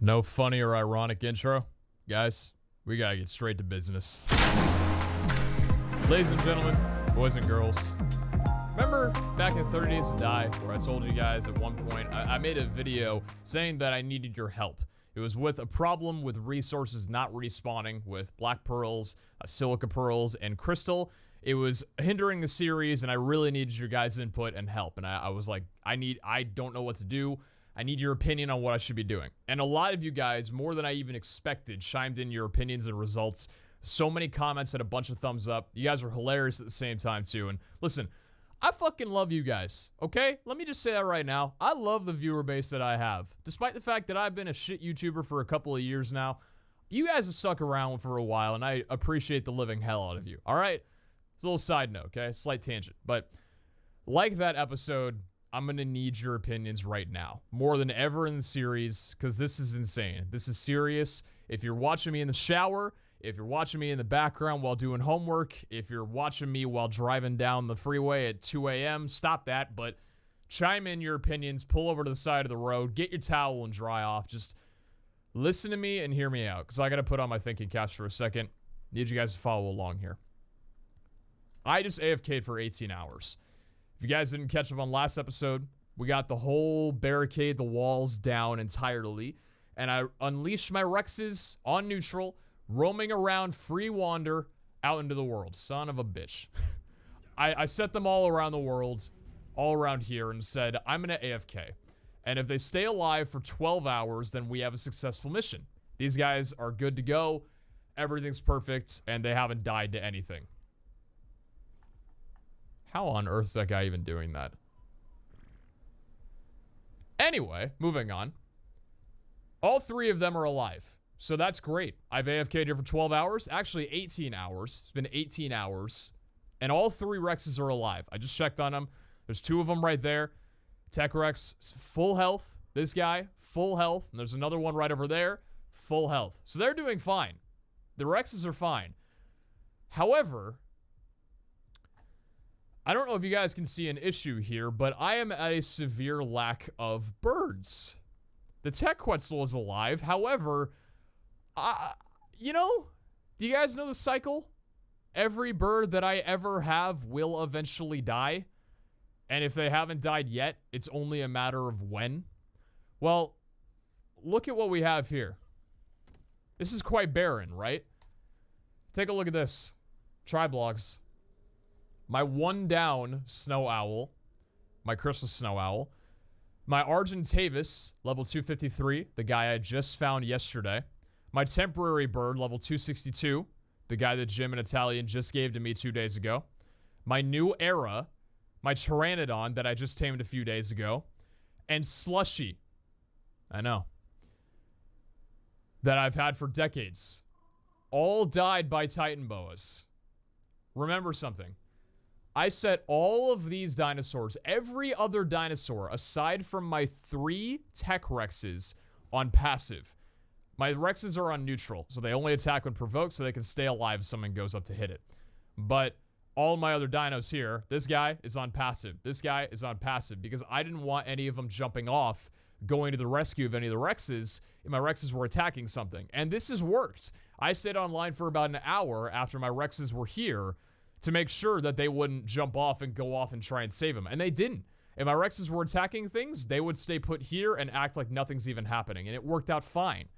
No funny or ironic intro. Guys, we gotta get straight to business. Ladies and gentlemen, boys and girls, remember back in 30 Days to Die where I told you guys at one point, I made a video saying that I needed your help. It was with a problem with resources not respawning with black pearls, silica pearls, and crystal. It was hindering the series and I really needed your guys' input and help. And I was like, I don't know what to do. I need your opinion on what I should be doing. And a lot of you guys, more than I even expected, chimed in your opinions and results. So many comments and a bunch of thumbs up. You guys were hilarious at the same time too. And listen, I fucking love you guys, okay? Let me just say that right now. I love the viewer base that I have. Despite the fact that I've been a shit YouTuber for a couple of years now, you guys have stuck around for a while and I appreciate the living hell out of you, all right? It's a little side note, okay? Slight tangent. But like that episode, I'm gonna need your opinions right now. More than ever in the series, because this is insane. This is serious. If you're watching me in the shower, if you're watching me in the background while doing homework, if you're watching me while driving down the freeway at 2 a.m., stop that, but chime in your opinions, pull over to the side of the road, get your towel and dry off. Just listen to me and hear me out, because I gotta put on my thinking caps for a second. Need you guys to follow along here. I just AFK'd for 18 hours. If you guys didn't catch up on last episode, we got the whole barricade, the walls down entirely, and I unleashed my Rexes on neutral, roaming around free wander out into the world. Son of a bitch. I set them all around the world, all around here, and said, I'm gonna AFK. And if they stay alive for 12 hours, then we have a successful mission. These guys are good to go, everything's perfect, and they haven't died to anything. How on earth is that guy even doing that? Anyway, moving on. All three of them are alive. So that's great. I've AFK'd here for 12 hours. Actually, 18 hours. It's been 18 hours. And all three Rexes are alive. I just checked on them. There's two of them right there. Tech Rex, full health. This guy, full health. And there's another one right over there, full health. So they're doing fine. The Rexes are fine. However, I don't know if you guys can see an issue here, but I am at a severe lack of birds. The Tech Quetzal is alive. However, you know, do you guys know the cycle? Every bird that I ever have will eventually die. And if they haven't died yet, it's only a matter of when. Well, look at what we have here. This is quite barren, right? Take a look at this. Triblogs. My one down snow owl, my crystal snow owl, my Argentavis, level 253, the guy I just found yesterday, my temporary bird, level 262, the guy that Jim and Italian just gave to me 2 days ago, my new era, my Pteranodon that I just tamed a few days ago, and Slushy, I know, that I've had for decades, all died by Titan boas. Remember something. I set all of these dinosaurs, every other dinosaur, aside from my 3 Tech Rexes, on passive. My Rexes are on neutral, so they only attack when provoked, so they can stay alive if someone goes up to hit it. But all my other dinos here, this guy is on passive. This guy is on passive, because I didn't want any of them jumping off, going to the rescue of any of the Rexes, if my Rexes were attacking something. And this has worked. I stayed online for about an hour after my Rexes were here, to make sure that they wouldn't jump off and go off and try and save him. And they didn't. If my Rexes were attacking things, they would stay put here and act like nothing's even happening. And it worked out fine.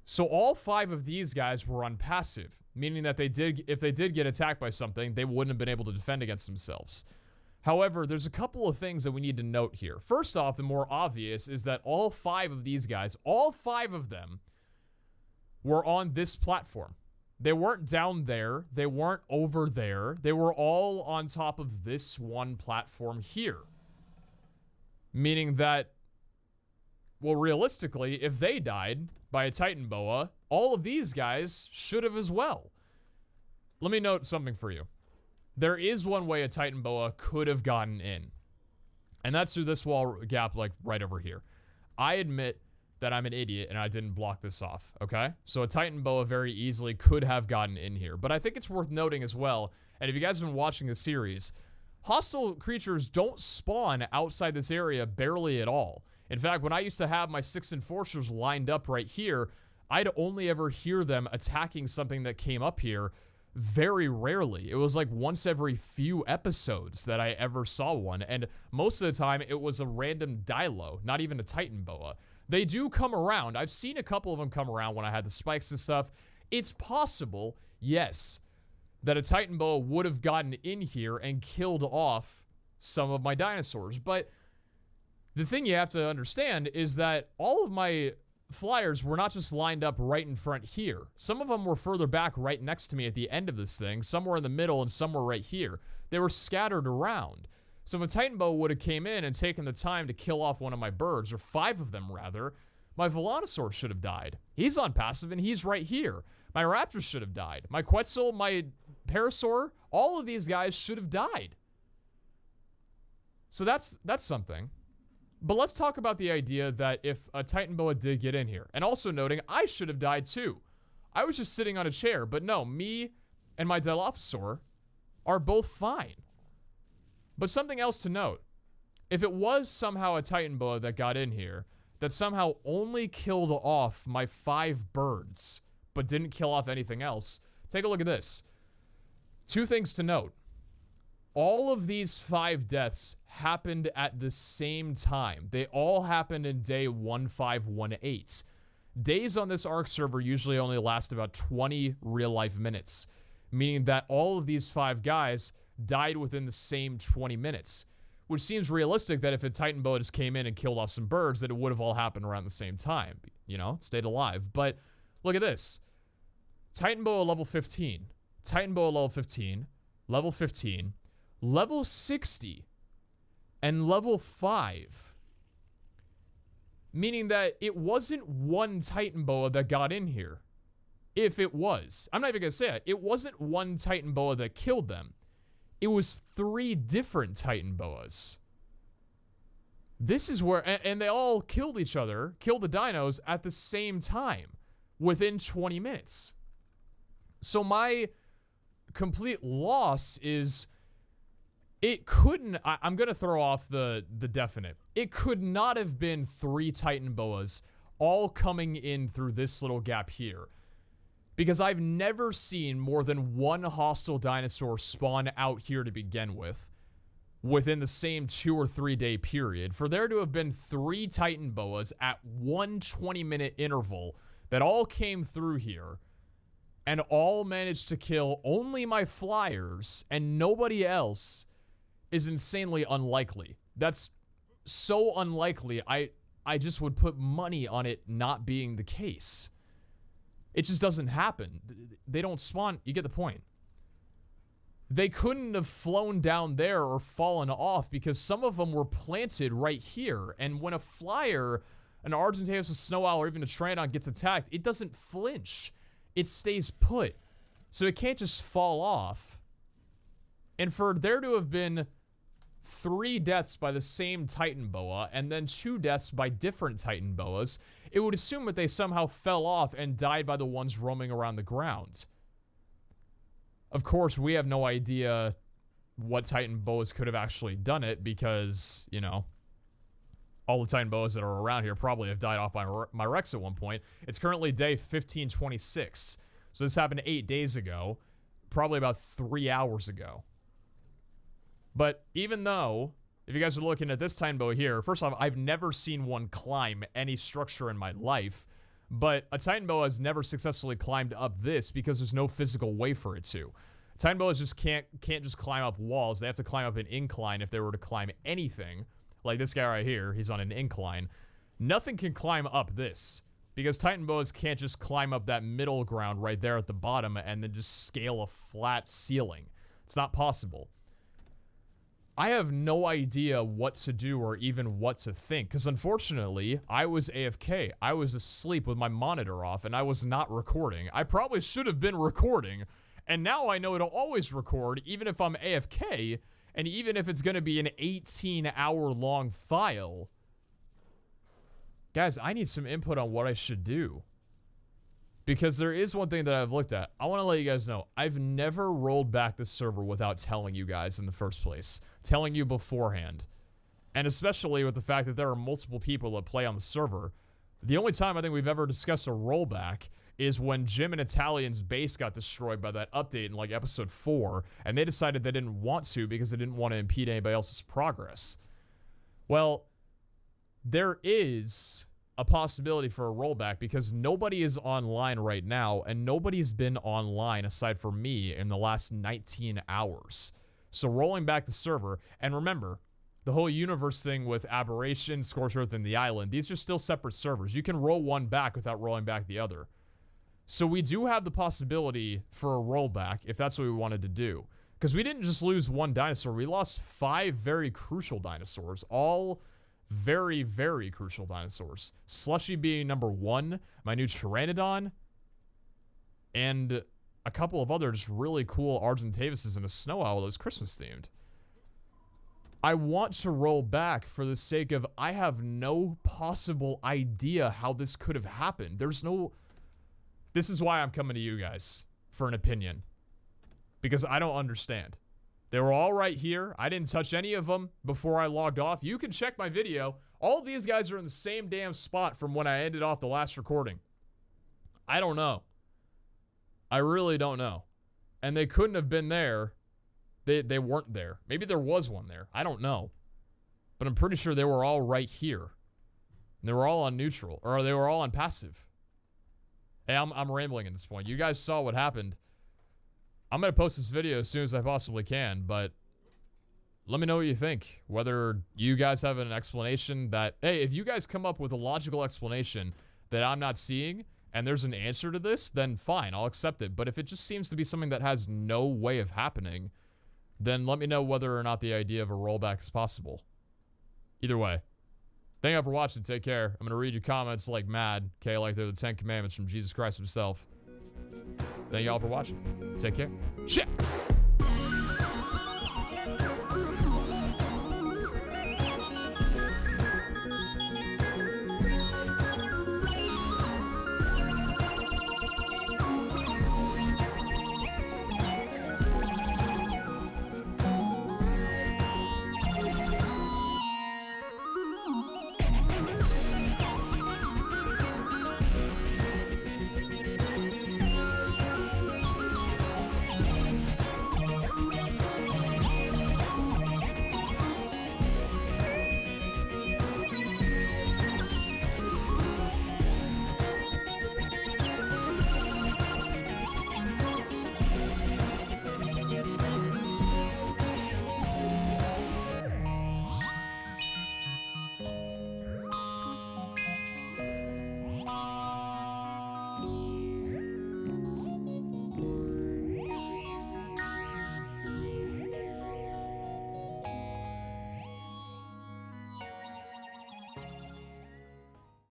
So all 5 of these guys were on passive, meaning that if they did get attacked by something, they wouldn't have been able to defend against themselves. However, there's a couple of things that we need to note here. First off, the more obvious is that all 5 of these guys, all 5 of them, were on this platform. They weren't down there. They weren't over there. They were all on top of this one platform here. Meaning that, well, realistically, if they died by a Titan boa, all of these guys should have as well. Let me note something for you. There is one way a Titan boa could have gotten in. And that's through this wall gap, like right over here. I admit that I'm an idiot and I didn't block this off, okay? So a Titan boa very easily could have gotten in here. But I think it's worth noting as well, and if you guys have been watching the series, hostile creatures don't spawn outside this area barely at all. In fact, when I used to have my 6 enforcers lined up right here, I'd only ever hear them attacking something that came up here very rarely. It was like once every few episodes that I ever saw one, and most of the time it was a random Dilo, not even a Titan Boa. They do come around. I've seen a couple of them come around when I had the spikes and stuff. It's possible, yes, that a Titan Boa would have gotten in here and killed off some of my dinosaurs, but the thing you have to understand is that all of my flyers were not just lined up right in front here. Some of them were further back right next to me at the end of this thing. Some were in the middle and some were right here. They were scattered around. So if a Titan Boa would have came in and taken the time to kill off one of my birds, or 5 of them rather, my Velonosaur should have died. He's on passive and he's right here. My Raptors should have died. My Quetzal, my Parasaur, all of these guys should have died. So that's something. But let's talk about the idea that if a Titan Boa did get in here, and also noting I should have died too. I was just sitting on a chair, but no, me and my Dilophosaur are both fine. But something else to note, if it was somehow a Titan Boa that got in here, that somehow only killed off my 5 birds, but didn't kill off anything else, take a look at this. 2 things to note. All of these 5 deaths happened at the same time. They all happened in day 1518. Days on this ARK server usually only last about 20 real-life minutes, meaning that all of these 5 guys died within the same 20 minutes, which seems realistic that if a Titan Boa just came in and killed off some birds, that it would have all happened around the same time, you know, stayed alive. But look at this. Titan Boa level 15, Titan Boa level 15, level 15, level 60, and level 5. Meaning that it wasn't one Titan Boa that got in here. If it was. I'm not even going to say it. It wasn't one Titan Boa that killed them. It was 3 different Titan Boas. This is where... And they all killed each other, killed the dinos at the same time. Within 20 minutes. So my complete loss is... It couldn't... I'm going to throw off the definite. It could not have been 3 Titan Boas all coming in through this little gap here. Because I've never seen more than 1 hostile dinosaur spawn out here to begin with within the same 2 or 3 day period. For there to have been 3 Titan Boas at 1 20-minute interval that all came through here and all managed to kill only my flyers and nobody else is insanely unlikely. That's so unlikely, I just would put money on it not being the case. It just doesn't happen. They don't spawn. You get the point. They couldn't have flown down there or fallen off because some of them were planted right here. And when a flyer, an Argentaeus, a Snow Owl, or even a Pteranodon gets attacked, it doesn't flinch. It stays put. So it can't just fall off. And for there to have been 3 deaths by the same Titan Boa and then 2 deaths by different Titan Boas, it would assume that they somehow fell off and died by the ones roaming around the ground. Of course, we have no idea what Titan Boas could have actually done it because, you know, all the Titan Boas that are around here probably have died off by my Rex at one point. It's currently day 1526. So this happened 8 days ago, probably about 3 hours ago. But even though, if you guys are looking at this Titan Boa here, first off, I've never seen one climb any structure in my life, but a Titan Boa has never successfully climbed up this because there's no physical way for it to. Titan Boas just can't just climb up walls. They have to climb up an incline if they were to climb anything. Like this guy right here, he's on an incline. Nothing can climb up this because Titan Boas can't just climb up that middle ground right there at the bottom and then just scale a flat ceiling. It's not possible. I have no idea what to do or even what to think, because unfortunately, I was AFK. I was asleep with my monitor off, and I was not recording. I probably should have been recording, and now I know it'll always record, even if I'm AFK, and even if it's going to be an 18-hour-long file. Guys, I need some input on what I should do. Because there is one thing that I've looked at. I want to let you guys know, I've never rolled back this server without telling you guys in the first place. Telling you beforehand. And especially with the fact that there are multiple people that play on the server. The only time I think we've ever discussed a rollback is when Jim and Italian's base got destroyed by that update in like episode 4, and they decided they didn't want to because they didn't want to impede anybody else's progress. Well, there is a possibility for a rollback because nobody is online right now, and nobody's been online aside from me in the last 19 hours. So rolling back the server, and remember, the whole universe thing with Aberration, Scorched Earth, and the Island, these are still separate servers. You can roll one back without rolling back the other. So we do have the possibility for a rollback if that's what we wanted to do. Because we didn't just lose one dinosaur, we lost 5 very crucial dinosaurs. All very, very crucial dinosaurs. Slushy being number 1, my new Pteranodon, and a couple of other just really cool Argentavises and a Snow Owl that was Christmas themed. I want to roll back for the sake of I have no possible idea how this could have happened. There's no... This is why I'm coming to you guys for an opinion. Because I don't understand. They were all right here. I didn't touch any of them before I logged off. You can check my video. All of these guys are in the same damn spot from when I ended off the last recording. I don't know. I really don't know. And they couldn't have been there. They weren't there. Maybe there was one there. I don't know. But I'm pretty sure they were all right here. And they were all on neutral. Or they were all on passive. Hey, I'm rambling at this point. You guys saw what happened. I'm going to post this video as soon as I possibly can, but let me know what you think. Whether you guys have an explanation that, hey, if you guys come up with a logical explanation that I'm not seeing, and there's an answer to this, then fine, I'll accept it. But if it just seems to be something that has no way of happening, then let me know whether or not the idea of a rollback is possible. Either way. Thank you for watching. Take care. I'm going to read your comments like mad. Okay, like they're the 10 Commandments from Jesus Christ himselk. Thank you all for watching. Take care. Shit!